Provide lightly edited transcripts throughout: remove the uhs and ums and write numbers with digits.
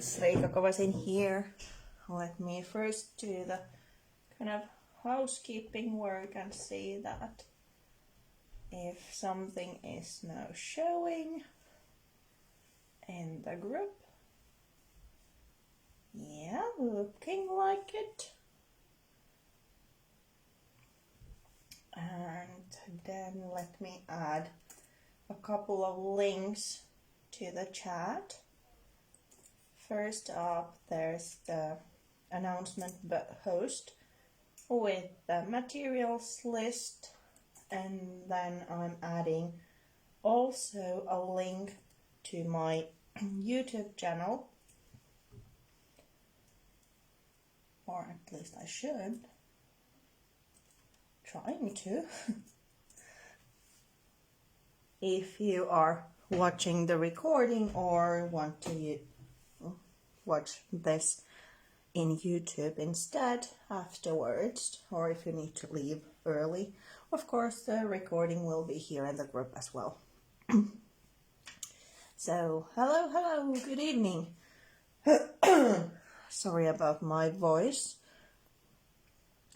it's Riikka Kovasin here. Let me first do the kind of housekeeping work and see that if something is now showing in the group. Yeah, looking like it. And then let me add a couple of links to the chat. First up, there's the announcement host with the materials list, and then I'm adding also a link to my YouTube channel, or at least I should. Trying to. If you are watching the recording or want to watch this in YouTube instead afterwards, or if you need to leave early, of course the recording will be here in the group as well. So hello, good evening. Sorry about my voice.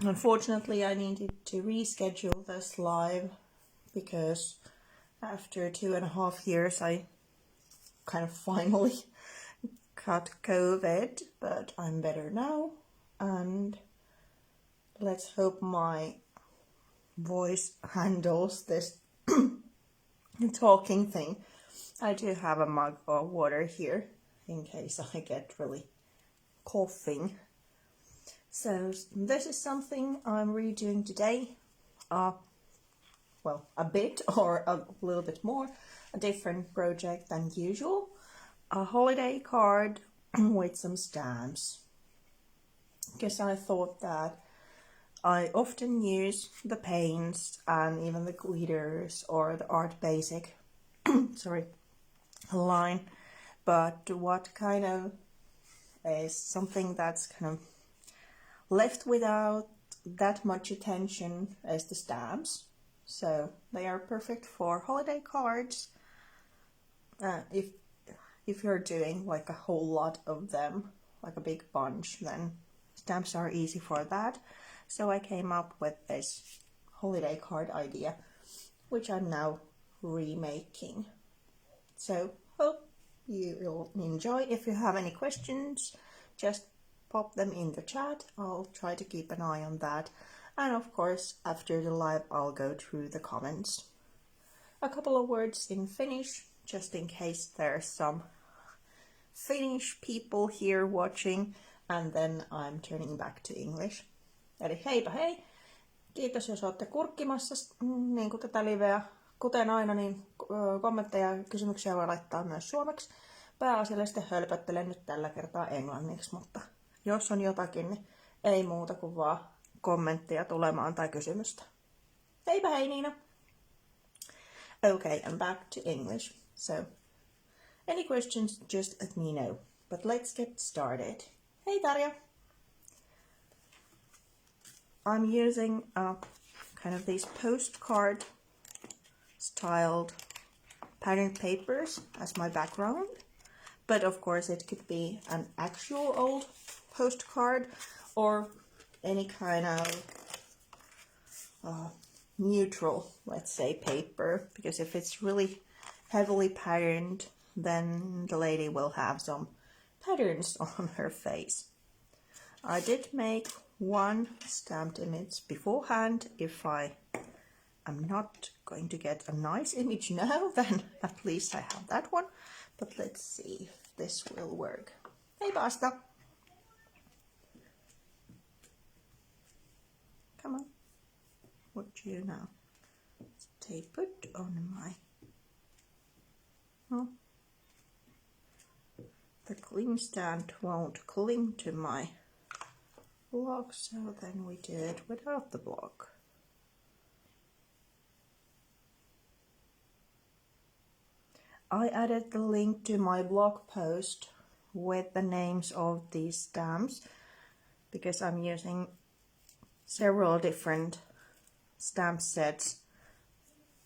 Unfortunately, I needed to reschedule this live because after 2.5 years I kind of finally got COVID, but I'm better now, and let's hope my voice handles this talking thing. I do have a mug of water here in case I get really coughing. So this is something I'm redoing today. Well, a bit or a little bit more, a different project than usual. A holiday card with some stamps. Because I thought that I often use the paints and even the glitters or the art basic line, but what kind of is something that's kind of left without that much attention is the stamps. So they are perfect for holiday cards. If you're doing like a whole lot of them, like a big bunch, then stamps are easy for that. So I came up with this holiday card idea, which I'm now remaking. So hope you will enjoy. If you have any questions, just pop them in the chat. I'll try to keep an eye on that. And of course, after the live, I'll go through the comments. A couple of words in Finnish, just in case there's some Finnish people here watching, and then I'm turning back to English. Eli heipä hei! Kiitos, jos olette kurkkimassa niin kuin tätä liveä. Kuten aina, niin kommentteja ja kysymyksiä voi laittaa myös suomeksi. Pääasiallisesti hölpöttelen nyt tällä kertaa englanniksi, mutta jos on jotakin, niin ei muuta kuin vaan kommentteja tulemaan tai kysymystä. Heipä hei Niina! Okay, I'm back to English. So, any questions, just let me know. But let's get started. Hey Tarja! I'm using kind of these postcard styled patterned papers as my background. But of course it could be an actual old postcard or any kind of neutral, let's say, paper. Because if it's really heavily patterned, then the lady will have some patterns on her face. I did make one stamped image beforehand. If I am not going to get a nice image now, then at least I have that one. But let's see if this will work. Hey Basta! Come on. What do you now? Stay put on my... Oh. The cling stand won't cling to my block, so then we do it without the block. I added the link to my blog post with the names of these stamps because I'm using several different stamp sets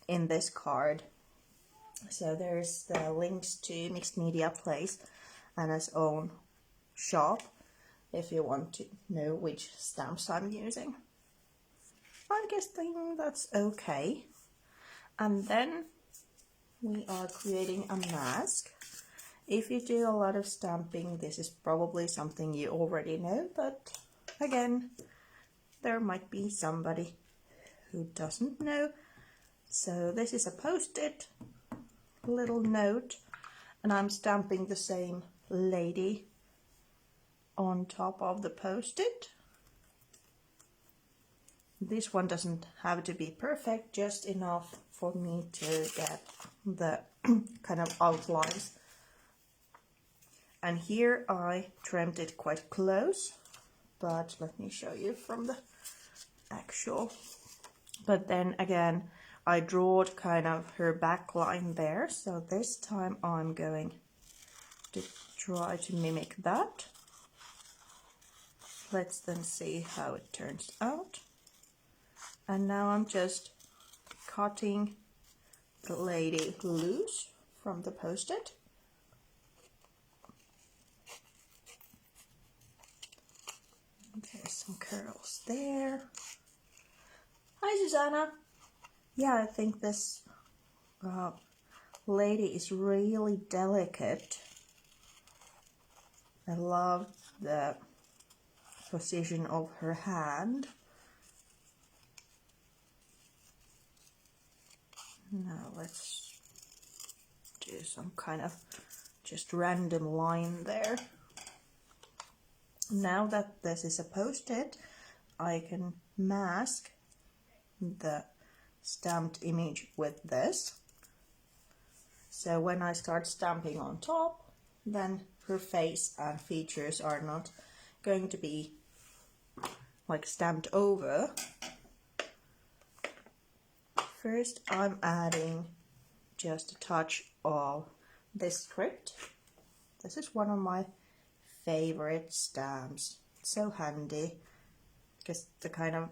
in this card. So there's the links to Mixed Media Place, Anna's own shop if you want to know which stamps I'm using. I guess that's okay. And then we are creating a mask. If you do a lot of stamping, this is probably something you already know, but again, there might be somebody who doesn't know. So this is a post-it little note, and I'm stamping the same lady on top of the post-it. This one doesn't have to be perfect, just enough for me to get the kind of outlines. And here I trimmed it quite close, but let me show you from the actual. But then again, I drawed kind of her back line there, so this time I'm going to try to mimic that. Let's then see how it turns out. And now I'm just cutting the lady loose from the post-it. There's some curls there. Hi, Susanna. Yeah, I think this lady is really delicate. I love the position of her hand. Now let's do some kind of just random line there. Now that this is a post-it, I can mask the stamped image with this. So when I start stamping on top, then her face and features are not going to be like stamped over. First, I'm adding just a touch of this script. This is one of my favorite stamps. It's so handy because the kind of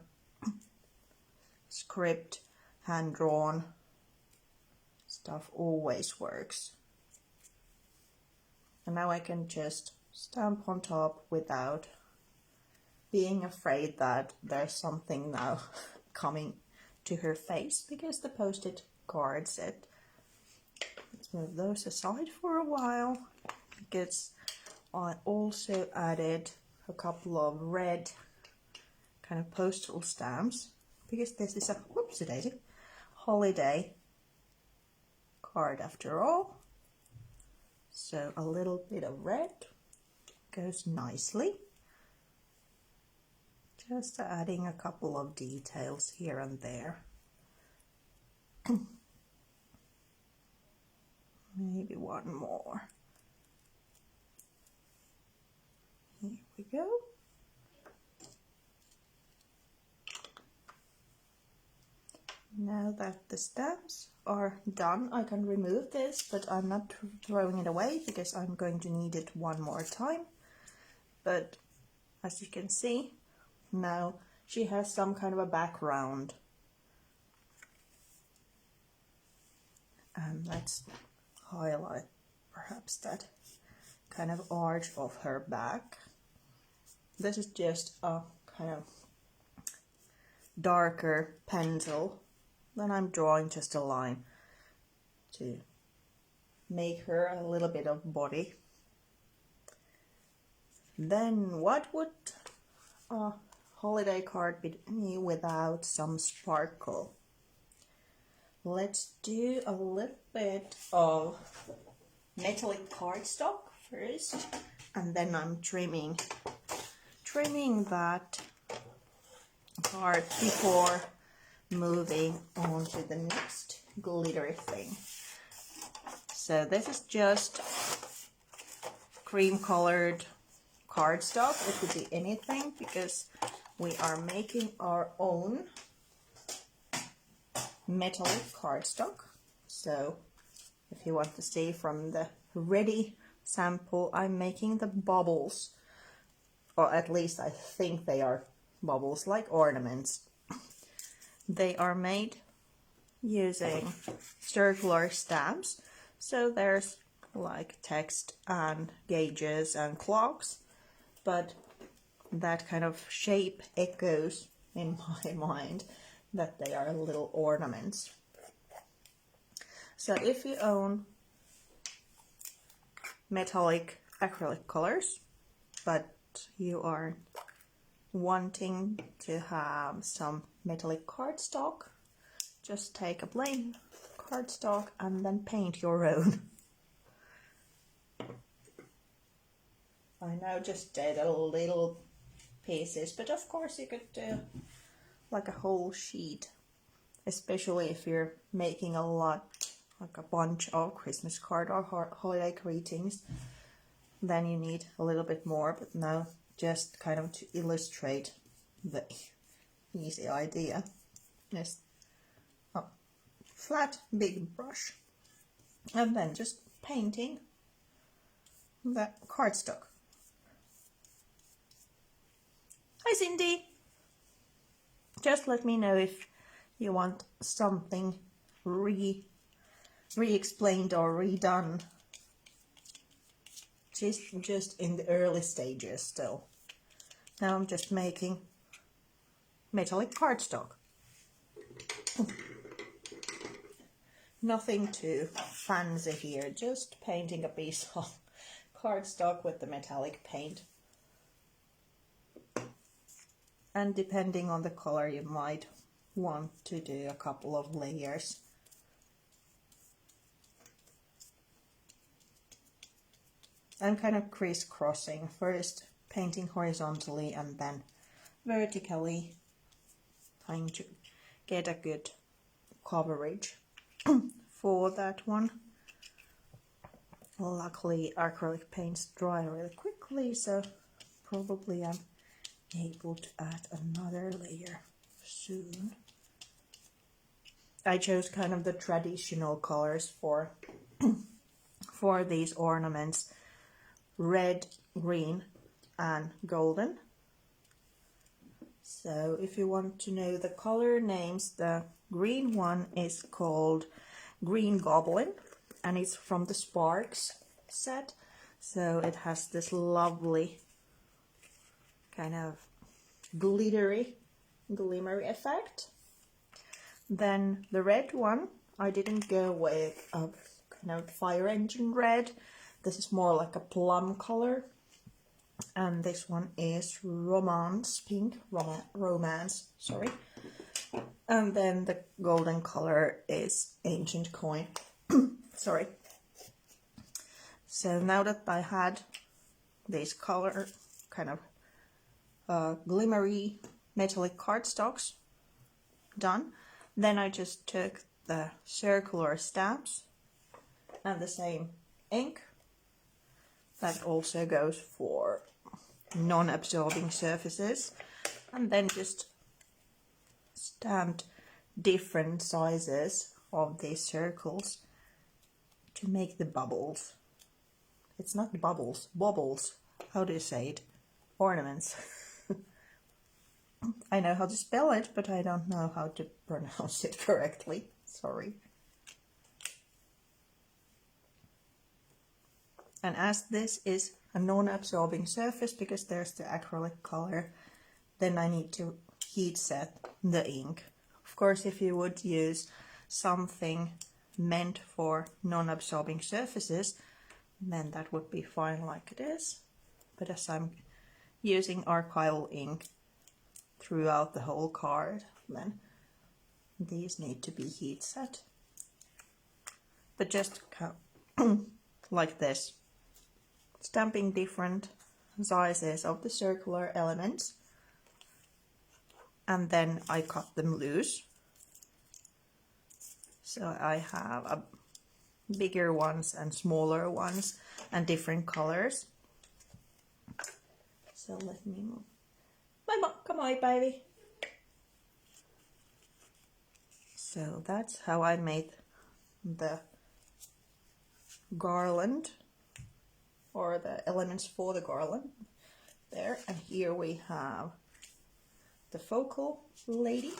script, hand-drawn stuff always works. And now I can just stamp on top without being afraid that there's something now coming to her face, because the post-it guards it. Let's move those aside for a while, because I also added a couple of red kind of postal stamps, because this is a whoopsie-daisy holiday card after all. So a little bit of red goes nicely. Just adding a couple of details here and there. Maybe one more. Here we go. Now that the stamps are done, I can remove this, but I'm not throwing it away because I'm going to need it one more time. But as you can see, now she has some kind of a background. And let's highlight perhaps that kind of arch of her back. This is just a kind of darker pencil. Then I'm drawing just a line to make her a little bit of body. Then what would a holiday card be without some sparkle? Let's do a little bit of metallic cardstock first, and then I'm trimming that card before moving on to the next glitter thing. So this is just cream colored cardstock. It could be anything because we are making our own metallic cardstock. So if you want to see from the ready sample, I'm making the baubles, or at least I think they are baubles, like ornaments. They are made using circular stamps, so there's like text and gauges and clocks, but that kind of shape echoes in my mind that they are little ornaments. So if you own metallic acrylic colors, but you are wanting to have some metallic cardstock, just take a plain cardstock and then paint your own. I now just did a little pieces, but of course you could do like a whole sheet, especially if you're making a lot, like a bunch of Christmas card or holiday greetings, then you need a little bit more. But now just kind of to illustrate the easy idea, just a flat big brush and then just painting the cardstock. Hi Cindy! Just let me know if you want something re-explained or redone. Just in the early stages still. Now I'm just making metallic cardstock. Nothing too fancy here, just painting a piece of cardstock with the metallic paint. And depending on the color, you might want to do a couple of layers. I'm kind of crisscrossing, first painting horizontally and then vertically, trying to get a good coverage for that one. Luckily acrylic paints dry really quickly, so probably I'm able to add another layer soon. I chose kind of the traditional colors for these ornaments: red, green and golden. So if you want to know the color names, the green one is called Green Goblin and it's from the Sparks set. So it has this lovely kind of glittery, glimmery effect. Then the red one, I didn't go with a kind of fire engine red. This is more like a plum color. And this one is romance pink, romance, sorry. And then the golden color is ancient coin. Sorry. So now that I had these color kind of glimmery metallic cardstocks done, then I just took the circular stamps and the same ink that also goes for non-absorbing surfaces, and then just stamped different sizes of these circles to make the bubbles. It's not bubbles, baubles. How do you say it? Ornaments. I know how to spell it, but I don't know how to pronounce it correctly. Sorry. And as this is a non-absorbing surface, because there's the acrylic color, then I need to heat set the ink. Of course, if you would use something meant for non-absorbing surfaces, then that would be fine like it is. But as I'm using archival ink throughout the whole card, then these need to be heat set. But just like this, stamping different sizes of the circular elements, and then I cut them loose. So I have bigger ones and smaller ones and different colors. So let me move. Come on, baby. So that's how I made the garland, or the elements for the garland there. And here we have the focal lady.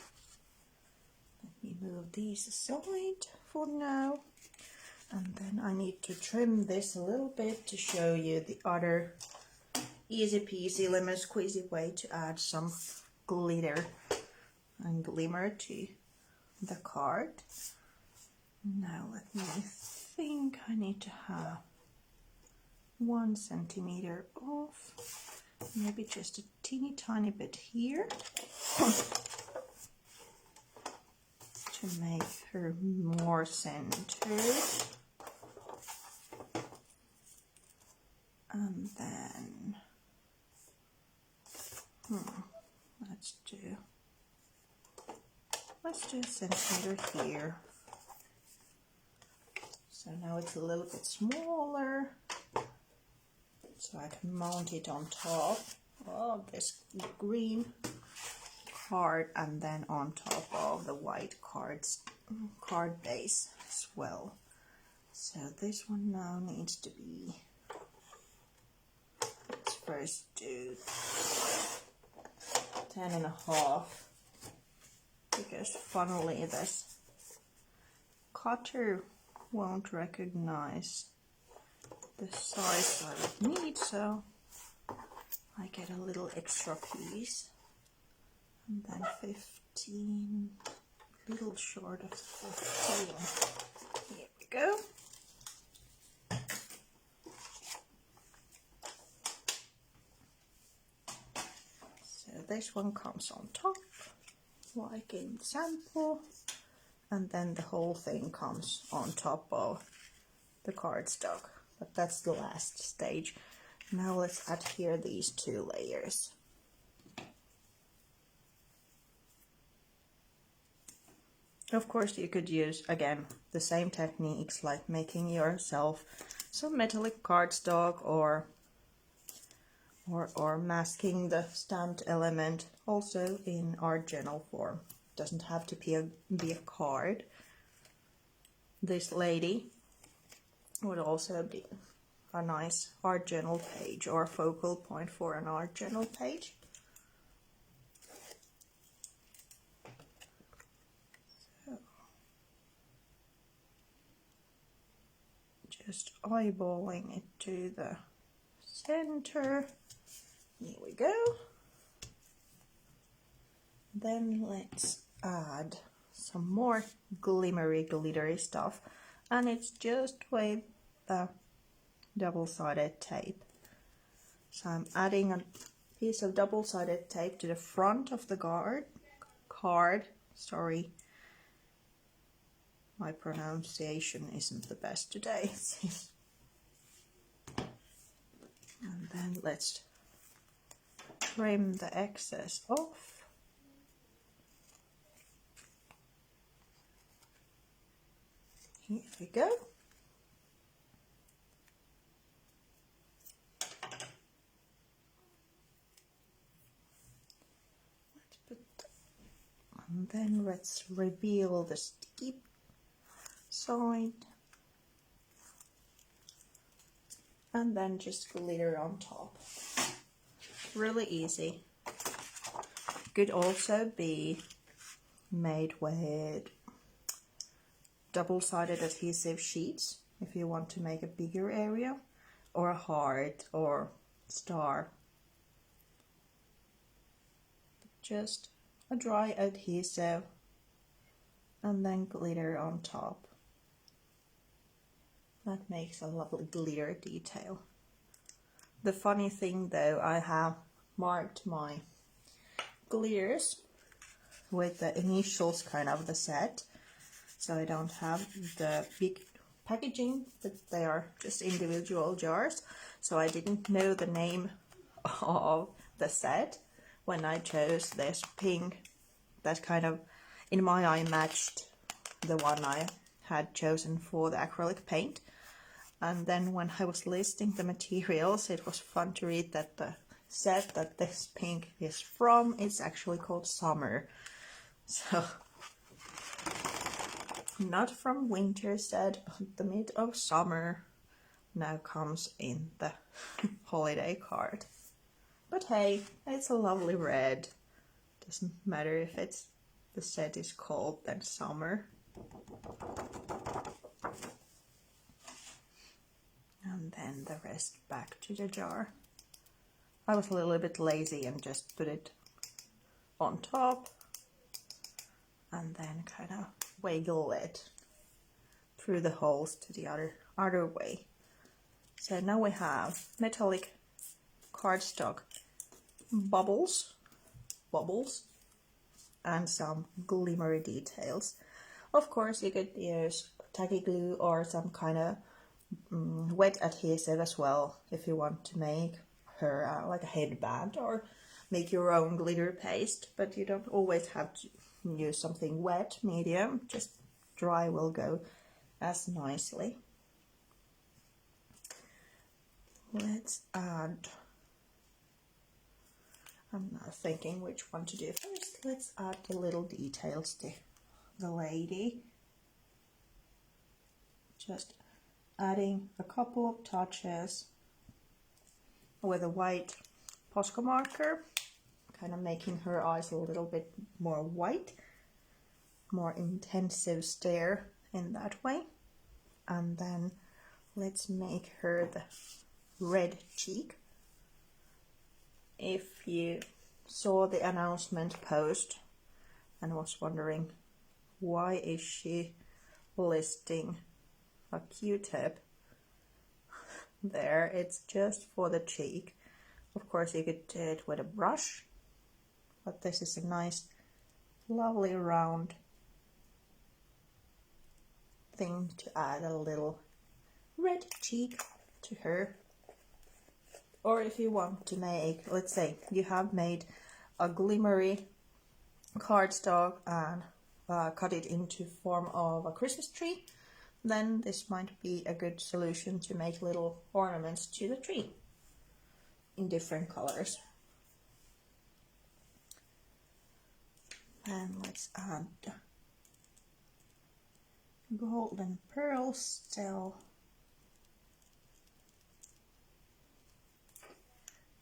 Let me move these aside for now. And then I need to trim this a little bit to show you the other easy peasy lemon squeezy way to add some glitter and glimmer to the card. Now let me think, I need to have 1 centimeter off, maybe just a teeny tiny bit here to make her more centered. And then let's do a centimeter here. So now it's a little bit smaller, so I can mount it on top of this green card and then on top of the white card base as well. So this one now needs to be, let's first do 10.5, because funnily this cutter won't recognize the size I would need, so I get a little extra piece. And then 15, a little short of 15. Here we go. So this one comes on top, like in the sample, and then the whole thing comes on top of the cardstock. But that's the last stage. Now let's adhere these 2 layers. Of course, you could use, again, the same techniques like making yourself some metallic cardstock or masking the stamped element also in art journal form. Doesn't have to be a card. This lady would also be a nice art journal page or focal point for an art journal page. Just eyeballing it to the center. Here we go. Then let's add some more glittery stuff, and it's just with the double-sided tape. So I'm adding a piece of double-sided tape to the front of the card. Sorry, my pronunciation isn't the best today. And then let's trim the excess off. Here we go. Let's put that. And then let's reveal the sticky side. And then just glitter on top. Really easy. Could also be made with double-sided adhesive sheets if you want to make a bigger area, or a heart or star. Just a dry adhesive and then glitter on top. That makes a lovely glitter detail. The funny thing though, I have marked my glitters with the initials kind of the set, so I don't have the big packaging, but they are just individual jars, so I didn't know the name of the set when I chose this pink that kind of in my eye matched the one I had chosen for the acrylic paint. And then when I was listing the materials, it was fun to read that the set that this pink is from is actually called Summer. So, not from winter set, but the mid of summer now comes in the holiday card. But hey, it's a lovely red. Doesn't matter if it's the set is called then Summer. And then the rest back to the jar. I was a little bit lazy and just put it on top and then kind of wiggle it through the holes to the other way. So now we have metallic cardstock baubles and some glimmery details. Of course, you could use tacky glue or some kind of wet adhesive as well if you want to make her like a headband or make your own glitter paste, but you don't always have to use something wet. Medium, just dry will go as nicely. Let's add, I'm not thinking which one to do first. Let's add the little details to the lady. Just adding a couple of touches with a white Posca marker, kind of making her eyes a little bit more white, more intensive stare in that way. And then let's make her the red cheek. If you saw the announcement post and was wondering why is she listing a Q-tip there, it's just for the cheek. Of course you could do it with a brush, but this is a nice lovely round thing to add a little red cheek to her. Or if you want to make, let's say you have made a glimmery cardstock and cut it into form of a Christmas tree, then this might be a good solution to make little ornaments to the tree in different colors. And let's add golden pearls still.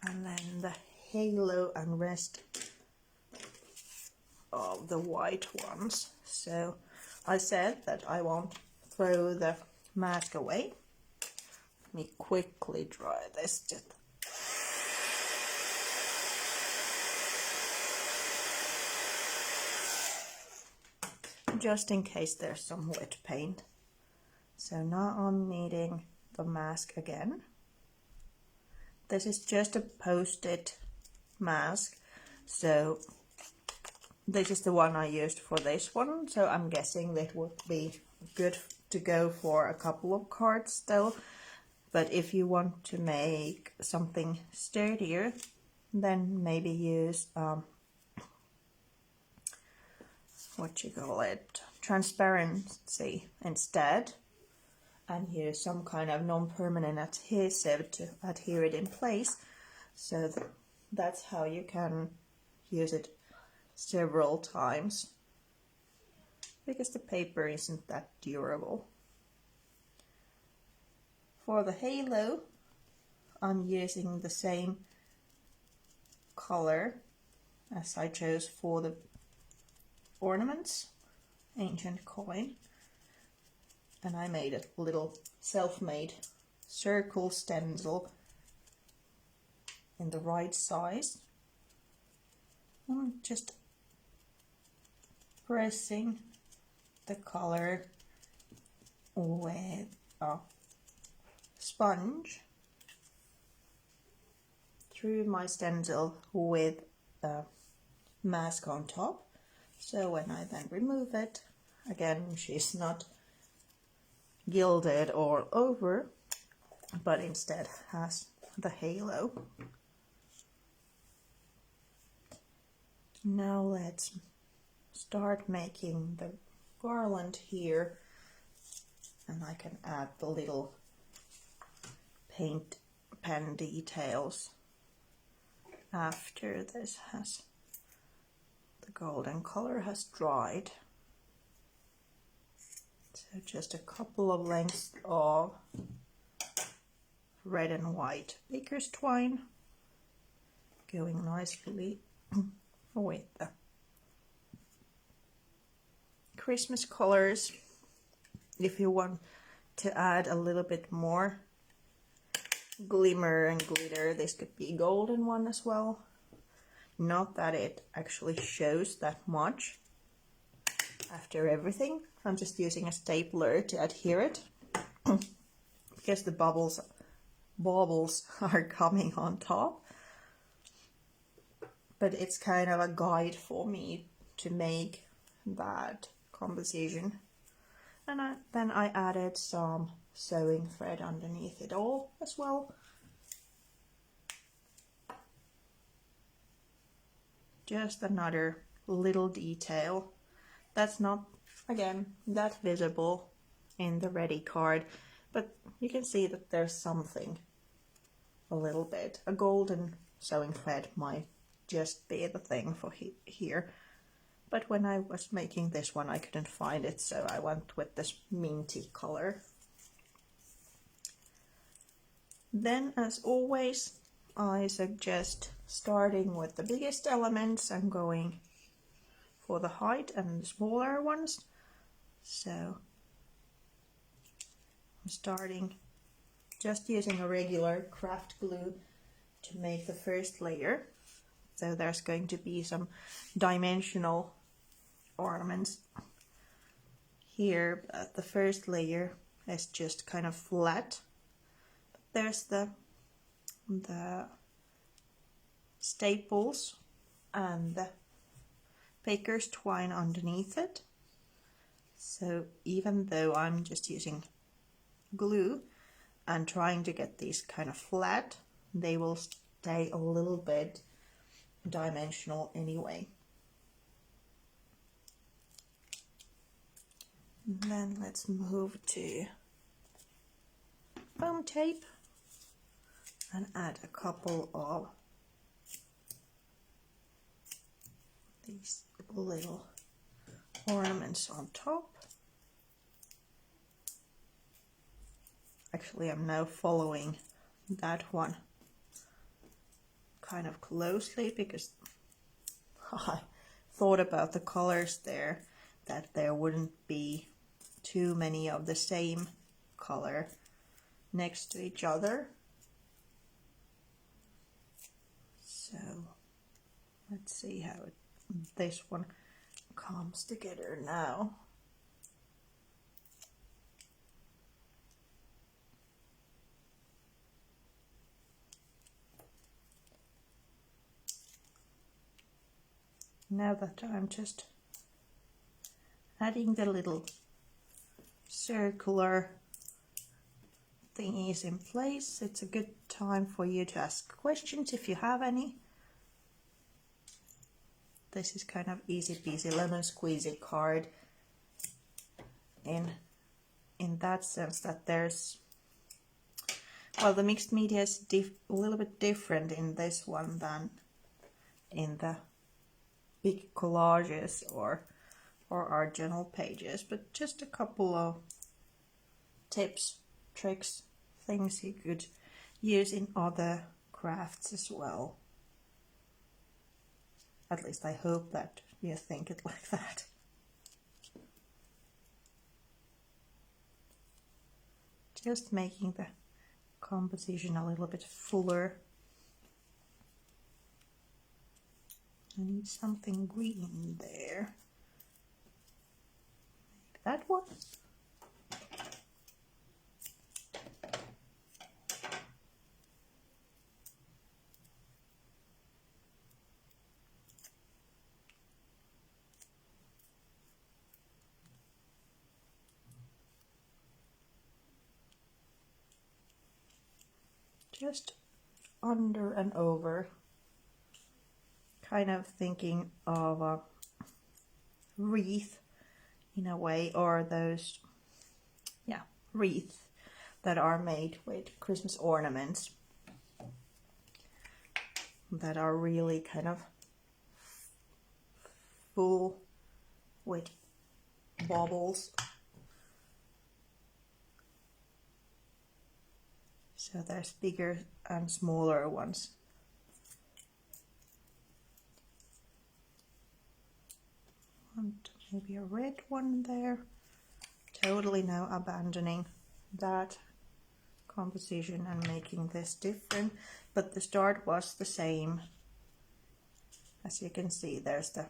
And then the halo and rest of the white ones. So I said that I won't throw the mask away. Let me quickly dry this just in case there's some wet paint. So now I'm kneading the mask again. This is just a post-it mask, so this is the one I used for this one, so I'm guessing that would be good to go for a couple of cards still. But if you want to make something sturdier, then maybe use transparency instead, and use some kind of non-permanent adhesive to adhere it in place. So that's how you can use it several times, because the paper isn't that durable. For the halo, I'm using the same color as I chose for the ornaments, ancient coin. And I made a little self-made circle stencil in the right size. I'm just pressing the color with a sponge through my stencil with a mask on top. So when I then remove it, again, she's not gilded all over, but instead has the halo. Now let's start making the garland here, and I can add the little paint pen details after this the golden color has dried. So just a couple of lengths of red and white baker's twine, going nicely with the Christmas colors. If you want to add a little bit more glimmer and glitter. This could be a golden one as well. Not that it actually shows that much after everything. I'm just using a stapler to adhere it because the baubles are coming on top. But it's kind of a guide for me to make that composition. And then I added some sewing thread underneath it all as well. Just another little detail that's not, again, that visible in the ready card, but you can see that there's something a little bit. A golden sewing thread might just be the thing for here. But when I was making this one, I couldn't find it, so I went with this minty color. Then, as always, I suggest starting with the biggest elements and going for the height and the smaller ones. So I'm starting just using a regular craft glue to make the first layer. So there's going to be some dimensional ornaments here, but the first layer is just kind of flat. There's the staples and the baker's twine underneath it. So even though I'm just using glue and trying to get these kind of flat, they will stay a little bit dimensional anyway. And then let's move to foam tape and add a couple of these little ornaments on top. Actually, I'm now following that one kind of closely because I thought about the colors there, that there wouldn't be too many of the same color next to each other. So let's see how this one comes together now. Now that I'm just adding the little circular thingies in place, it's a good time for you to ask questions if you have any. This is kind of easy peasy lemon squeezy card in that sense that there's, well, the mixed media is a little bit different in this one than in the big collages or our journal pages, but just a couple of tips, tricks, things you could use in other crafts as well. At least I hope that you think it like that. Just making the composition a little bit fuller. I need something green there. Make that one. Just under and over, kind of thinking of a wreath in a way, or those, yeah, wreaths that are made with Christmas ornaments that are really kind of full with baubles. So there's bigger and smaller ones. And maybe a red one there. Totally now abandoning that composition and making this different, but the start was the same. As you can see, there's the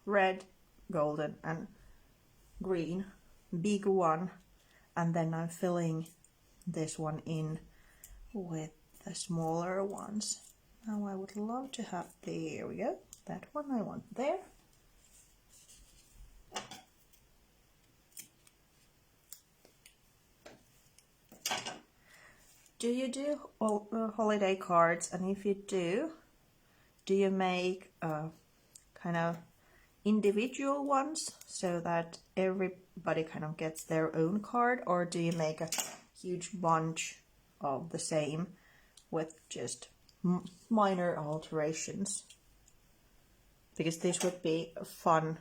red, golden and green big one, and then I'm filling this one in with the smaller ones. Now I would love to have, there we go, that one I want there. Do you do holiday cards? And if you do you make kind of individual ones so that everybody kind of gets their own card, or do you make a huge bunch of the same with just minor alterations? Because this would be fun.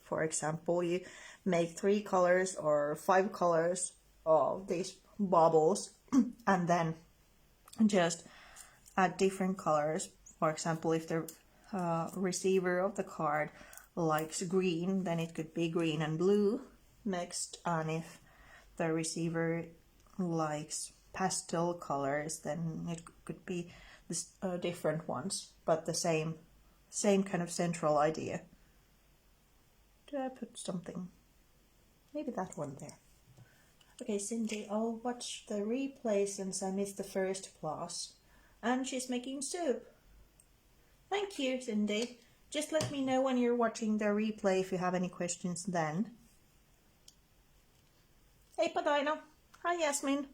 For example, you make 3 colors or 5 colors of these baubles and then just add different colors. For example, if the receiver of the card likes green, then it could be green and blue mixed, and if the receiver likes pastel colors, then it could be this, different ones, but the same kind of central idea. Did I put something? Maybe that one there. Okay, Cindy, I'll watch the replay since I missed the first class. And she's making soup. Thank you, Cindy. Just let me know when you're watching the replay if you have any questions then. Hey, Padina. Hi, Yasmin.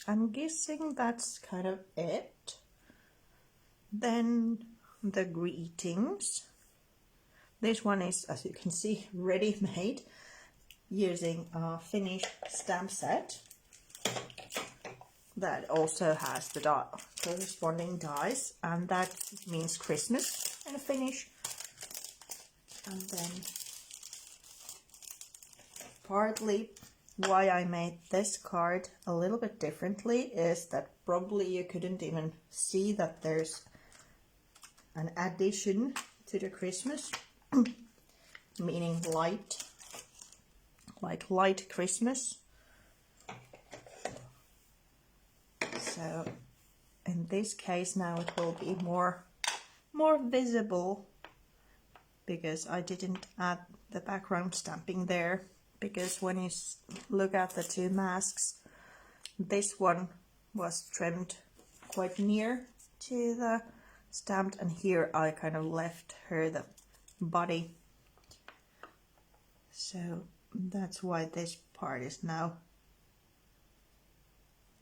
I'm guessing that's kind of it. Then the greetings. This one is, as you can see, ready-made using a Finnish stamp set that also has the corresponding dies, and that means Christmas in Finnish. And then partly why I made this card a little bit differently is that probably you couldn't even see that there's an addition to the Christmas, meaning light, like light Christmas. So in this case now it will be more visible, because I didn't add the background stamping there, because when you look at the 2 masks, this one was trimmed quite near to the stamped, and here I kind of left her the body. So that's why this part is now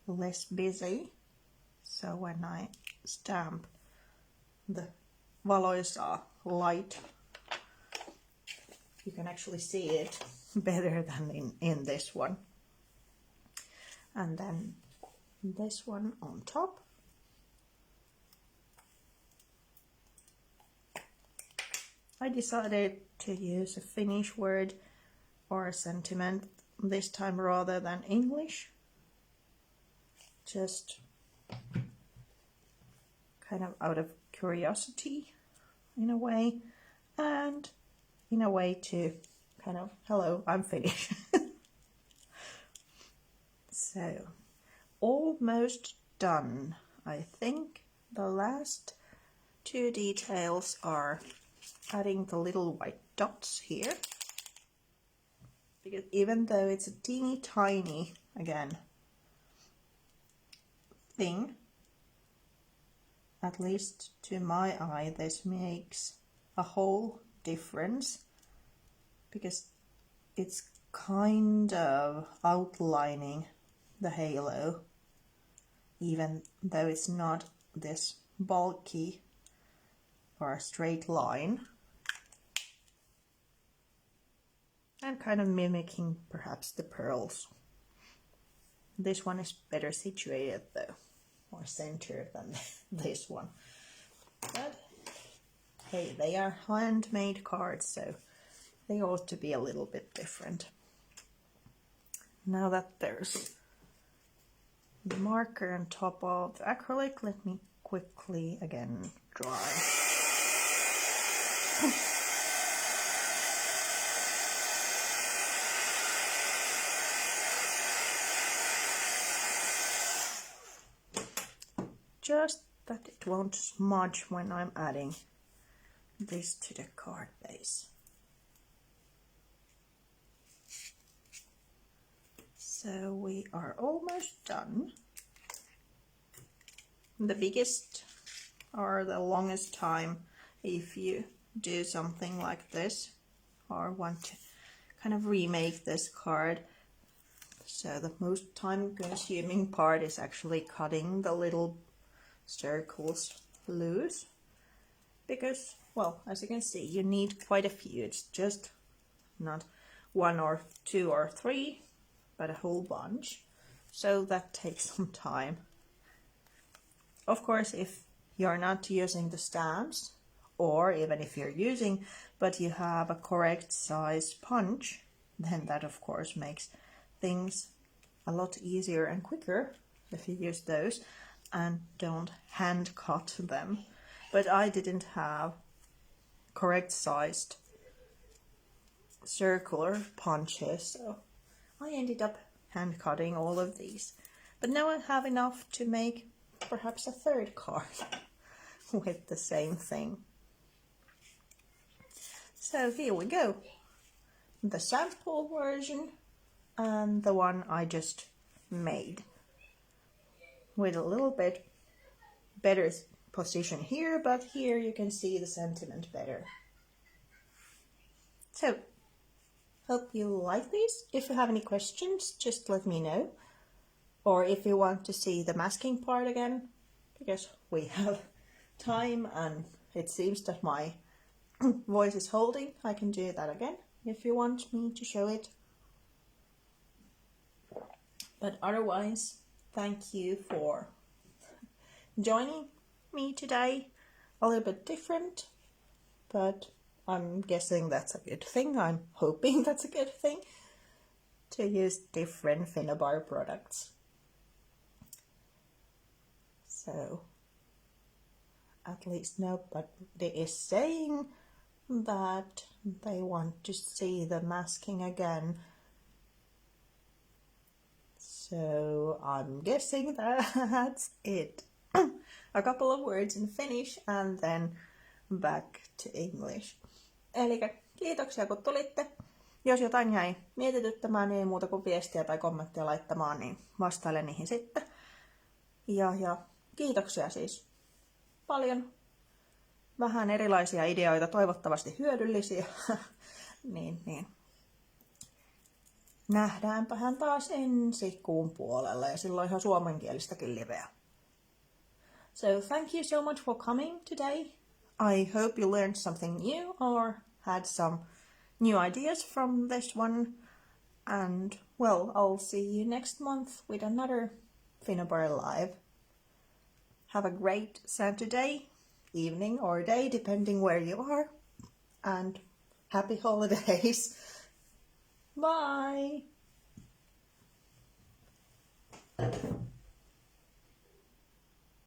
less busy. So when I stamp, the valoisa light, you can actually see it better than in this one. And then this one on top. I decided to use a Finnish word or a sentiment this time rather than English. Just kind of out of curiosity in a way, and in a way to kind of, hello, I'm Finnish. So, almost done. I think the last 2 details are adding the little white dots here, because even though it's a teeny tiny, again, thing, at least to my eye, this makes a whole difference, because it's kind of outlining the halo, even though it's not this bulky or a straight line, and kind of mimicking perhaps the pearls. This one is better situated though, more centered than this one. But hey, they are handmade cards, so they ought to be a little bit different. Now that there's the marker on top of the acrylic, let me quickly again dry. just that it won't smudge when I'm adding this to the card base. So we are almost done. The biggest or the longest time if you do something like this or want to kind of remake this card. So the most time consuming part is actually cutting the little circles loose, because, well, as you can see, you need quite a few. It's just not 1 or 2 or 3, but a whole bunch. So that takes some time. Of course, if you're not using the stamps, or even if you're using, but you have a correct size punch, then that of course makes things a lot easier and quicker if you use those and don't hand cut them. But I didn't have correct sized circular punches, so I ended up hand cutting all of these. But now I have enough to make perhaps a third card with the same thing. So here we go. The sample version and the one I just made, with a little bit better position here, but here you can see the sentiment better. So, hope you like these. If you have any questions, just let me know. Or if you want to see the masking part again, because we have time and it seems that my voice is holding, I can do that again if you want me to show it. But otherwise, thank you for joining me today. A little bit different, but I'm guessing that's a good thing. I'm hoping that's a good thing, to use different Finnabair products. So, at least nobody is saying that they want to see the masking again. So I'm guessing that's it. A couple of words in Finnish and then back to English. Eli kiitoksia kun tulitte. Jos jotain jäi mietityttämään, niin ei muuta kuin viestiä tai kommenttia laittamaan, niin vastailen niihin sitten. Ja kiitoksia siis paljon. Vähän erilaisia ideoita, toivottavasti hyödyllisiä. niin. Nähdäänpähän taas ensi kuun puolella ja silloin ihan suomenkielistäkin liveä. So thank you so much for coming today. I hope you learned something new or had some new ideas from this one. And well, I'll see you next month with another Finnabair live. Have a great Saturday, evening or day, depending where you are. And happy holidays. Bye!